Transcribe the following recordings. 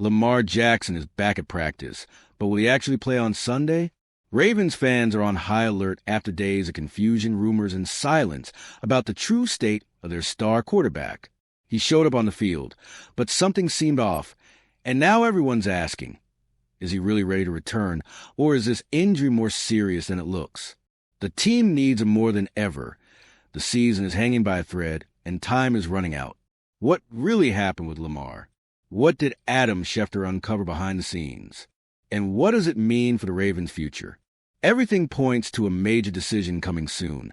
Lamar Jackson is back at practice, but will he actually play on Sunday? Ravens fans are on high alert after days of confusion, rumors, and silence about the true state of their star quarterback. He showed up on the field, but something seemed off, and now everyone's asking, is he really ready to return, or is this injury more serious than it looks? The team needs him more than ever. The season is hanging by a thread, and time is running out. What really happened with Lamar? What did Adam Schefter uncover behind the scenes? And what does it mean for the Ravens' future? Everything points to a major decision coming soon,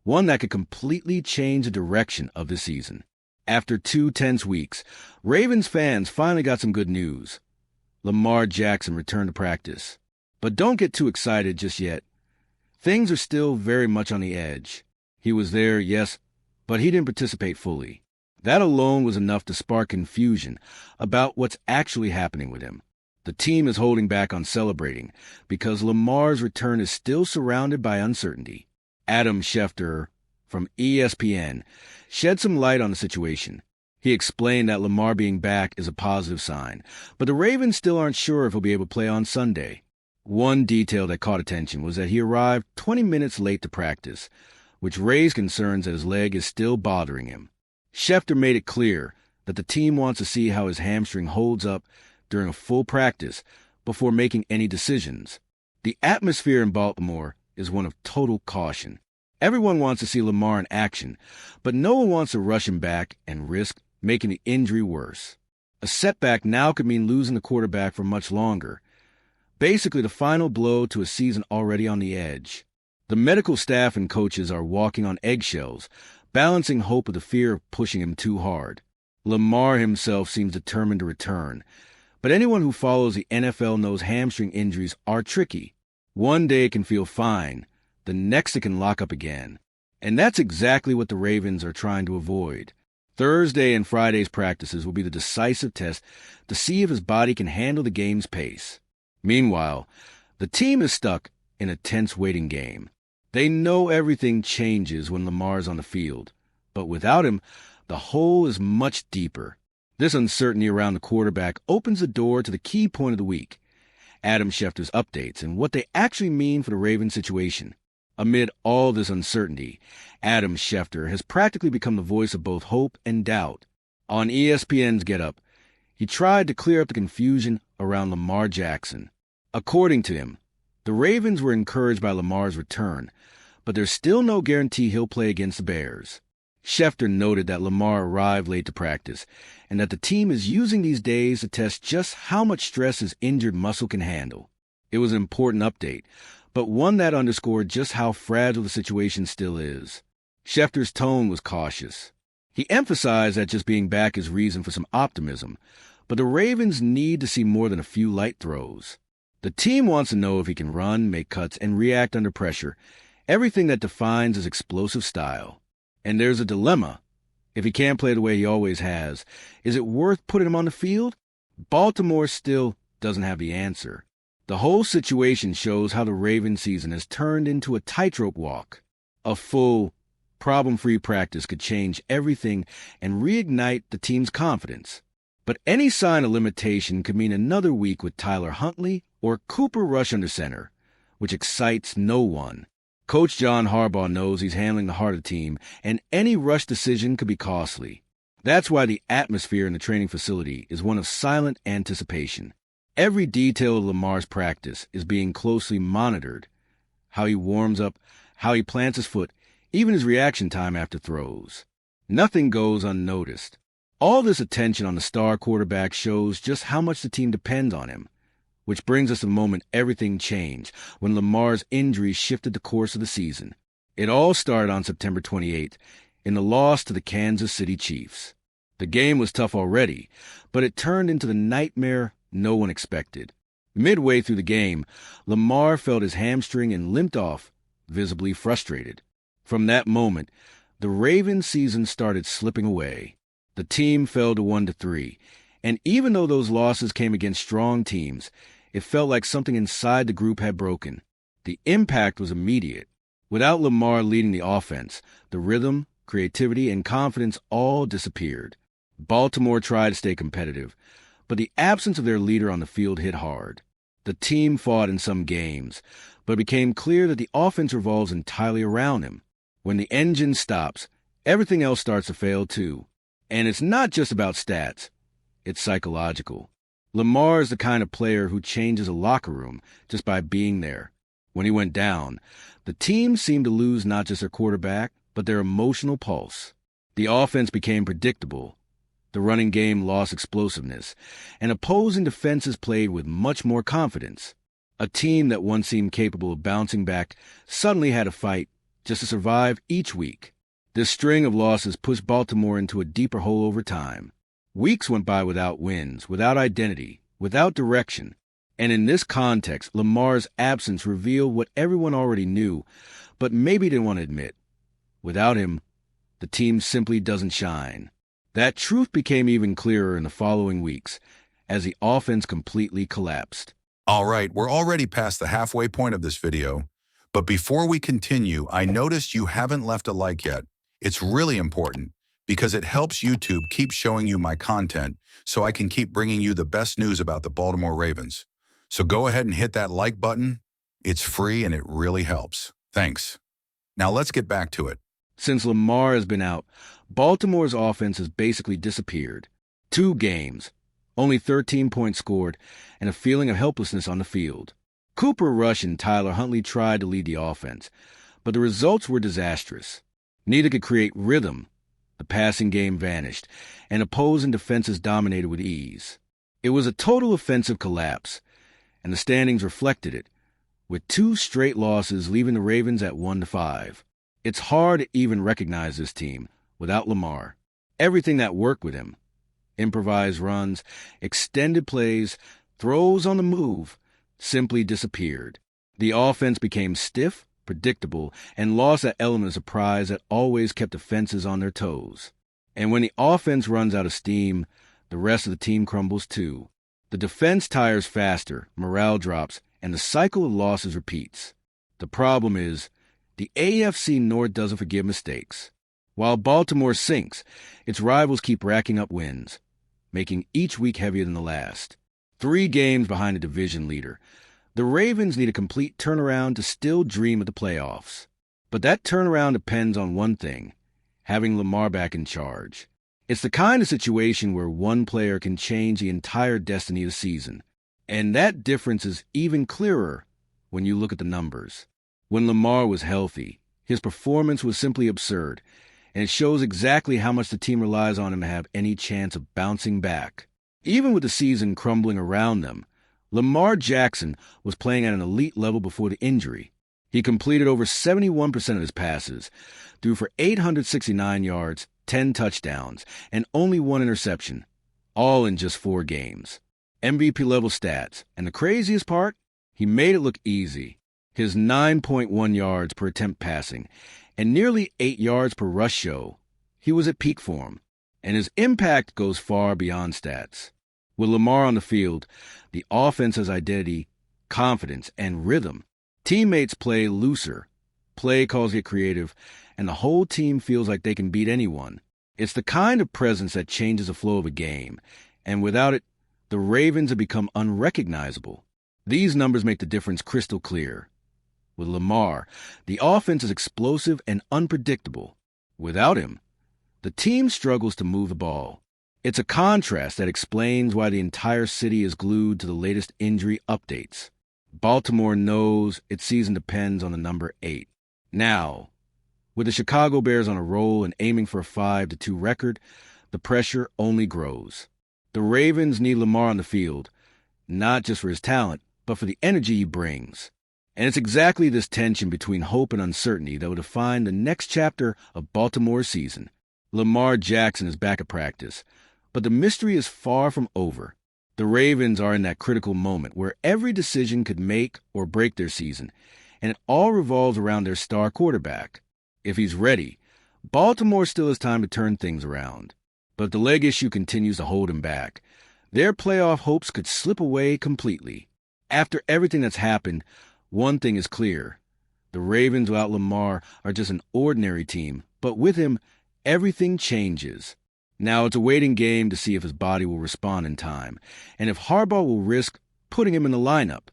one that could completely change the direction of the season. After 2 tense weeks, Ravens fans finally got some good news. Lamar Jackson returned to practice. But don't get too excited just yet. Things are still very much on the edge. He was there, yes, but he didn't participate fully. That alone was enough to spark confusion about what's actually happening with him. The team is holding back on celebrating because Lamar's return is still surrounded by uncertainty. Adam Schefter from ESPN shed some light on the situation. He explained that Lamar being back is a positive sign, but the Ravens still aren't sure if he'll be able to play on Sunday. One detail that caught attention was that he arrived 20 minutes late to practice, which raised concerns that his leg is still bothering him. Schefter made it clear that the team wants to see how his hamstring holds up during a full practice before making any decisions. The atmosphere in Baltimore is one of total caution. Everyone wants to see Lamar in action, but no one wants to rush him back and risk making the injury worse. A setback now could mean losing the quarterback for much longer. Basically, the final blow to a season already on the edge. The medical staff and coaches are walking on eggshells, balancing hope with the fear of pushing him too hard. Lamar himself seems determined to return, but anyone who follows the NFL knows hamstring injuries are tricky. One day it can feel fine, the next it can lock up again. And that's exactly what the Ravens are trying to avoid. Thursday and Friday's practices will be the decisive test to see if his body can handle the game's pace. Meanwhile, the team is stuck in a tense waiting game. They know everything changes when Lamar's on the field, but without him, the hole is much deeper. This uncertainty around the quarterback opens the door to the key point of the week, Adam Schefter's updates and what they actually mean for the Ravens situation. Amid all this uncertainty, Adam Schefter has practically become the voice of both hope and doubt. On ESPN's Get Up, he tried to clear up the confusion around Lamar Jackson. According to him, the Ravens were encouraged by Lamar's return, but there's still no guarantee he'll play against the Bears. Schefter noted that Lamar arrived late to practice and that the team is using these days to test just how much stress his injured muscle can handle. It was an important update, but one that underscored just how fragile the situation still is. Schefter's tone was cautious. He emphasized that just being back is reason for some optimism, but the Ravens need to see more than a few light throws. The team wants to know if he can run, make cuts, and react under pressure, everything that defines his explosive style. And there's a dilemma. If he can't play the way he always has, is it worth putting him on the field? Baltimore still doesn't have the answer. The whole situation shows how the Ravens season has turned into a tightrope walk. A full, problem-free practice could change everything and reignite the team's confidence. But any sign of limitation could mean another week with Tyler Huntley or Cooper Rush under center, which excites no one. Coach John Harbaugh knows he's handling the heart of the team, and any rush decision could be costly. That's why the atmosphere in the training facility is one of silent anticipation. Every detail of Lamar's practice is being closely monitored. How he warms up, how he plants his foot, even his reaction time after throws. Nothing goes unnoticed. All this attention on the star quarterback shows just how much the team depends on him. Which brings us to the moment everything changed, when Lamar's injury shifted the course of the season. It all started on September 28th, in the loss to the Kansas City Chiefs. The game was tough already, but it turned into the nightmare no one expected. Midway through the game, Lamar felt his hamstring and limped off, visibly frustrated. From that moment, the Ravens season started slipping away. The team fell to 1-3, and even though those losses came against strong teams, it felt like something inside the group had broken. The impact was immediate. Without Lamar leading the offense, the rhythm, creativity, and confidence all disappeared. Baltimore tried to stay competitive, but But the absence of their leader on the field hit hard. The team fought in some games, but it became clear that the offense revolves entirely around him. When the engine stops, everything else starts to fail too. And it's not just about stats. It's psychological. Lamar is the kind of player who changes a locker room just by being there. When he went down, the team seemed to lose not just their quarterback, but their emotional pulse. The offense became predictable. The running game lost explosiveness, and opposing defenses played with much more confidence. A team that once seemed capable of bouncing back suddenly had to fight just to survive each week. This string of losses pushed Baltimore into a deeper hole over time. Weeks went by without wins, without identity, without direction. And in this context, Lamar's absence revealed what everyone already knew, but maybe didn't want to admit. Without him, the team simply doesn't shine. That truth became even clearer in the following weeks, as the offense completely collapsed. All right, we're already past the halfway point of this video, but before we continue, I noticed you haven't left a like yet. It's really important because it helps YouTube keep showing you my content so I can keep bringing you the best news about the Baltimore Ravens. So go ahead and hit that like button. It's free and it really helps. Thanks. Now let's get back to it. Since Lamar has been out, Baltimore's offense has basically disappeared. 2 games, only 13 points scored, and a feeling of helplessness on the field. Cooper Rush and Tyler Huntley tried to lead the offense, but the results were disastrous. Neither could create rhythm. The passing game vanished, and opposing defenses dominated with ease. It was a total offensive collapse, and the standings reflected it, with 2 straight losses leaving the Ravens at 1-5. It's hard to even recognize this team without Lamar. Everything that worked with him, improvised runs, extended plays, throws on the move, simply disappeared. The offense became stiff, predictable, and lost that element of surprise that always kept defenses on their toes. And when the offense runs out of steam, the rest of the team crumbles too. The defense tires faster, morale drops, and the cycle of losses repeats. The problem is, the AFC North doesn't forgive mistakes. While Baltimore sinks, its rivals keep racking up wins, making each week heavier than the last. 3 games behind the division leader. The Ravens need a complete turnaround to still dream of the playoffs. But that turnaround depends on one thing: having Lamar back in charge. It's the kind of situation where one player can change the entire destiny of the season. And that difference is even clearer when you look at the numbers. When Lamar was healthy, his performance was simply absurd, and it shows exactly how much the team relies on him to have any chance of bouncing back. Even with the season crumbling around them, Lamar Jackson was playing at an elite level before the injury. He completed over 71% of his passes, threw for 869 yards, 10 touchdowns, and only 1 interception, all in just 4 games. MVP-level stats, and the craziest part, he made it look easy. His 9.1 yards per attempt passing and nearly 8 yards per rush show. He was at peak form, and his impact goes far beyond stats. With Lamar on the field, the offense has identity, confidence, and rhythm. Teammates play looser, play calls get creative, and the whole team feels like they can beat anyone. It's the kind of presence that changes the flow of a game, and without it, the Ravens have become unrecognizable. These numbers make the difference crystal clear. With Lamar, the offense is explosive and unpredictable. Without him, the team struggles to move the ball. It's a contrast that explains why the entire city is glued to the latest injury updates. Baltimore knows its season depends on the number 8. Now, with the Chicago Bears on a roll and aiming for a 5-2 record, the pressure only grows. The Ravens need Lamar on the field, not just for his talent, but for the energy he brings. And it's exactly this tension between hope and uncertainty that will define the next chapter of Baltimore's season. Lamar Jackson is back at practice, but the mystery is far from over. The Ravens are in that critical moment where every decision could make or break their season, and it all revolves around their star quarterback. If he's ready, Baltimore still has time to turn things around. But if the leg issue continues to hold him back, their playoff hopes could slip away completely. After everything that's happened, one thing is clear. The Ravens without Lamar are just an ordinary team, but with him, everything changes. Now it's a waiting game to see if his body will respond in time, and if Harbaugh will risk putting him in the lineup.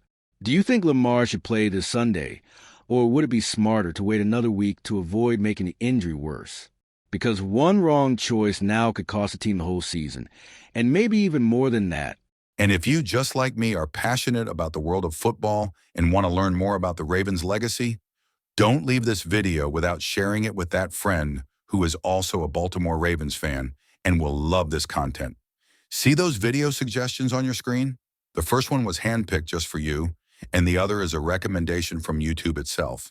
Do you think Lamar should play this Sunday, or would it be smarter to wait another week to avoid making the injury worse? Because one wrong choice now could cost the team the whole season, and maybe even more than that. And if you, just like me, are passionate about the world of football and want to learn more about the Ravens' legacy, don't leave this video without sharing it with that friend who is also a Baltimore Ravens fan and will love this content. See those video suggestions on your screen? The first one was handpicked just for you, and the other is a recommendation from YouTube itself.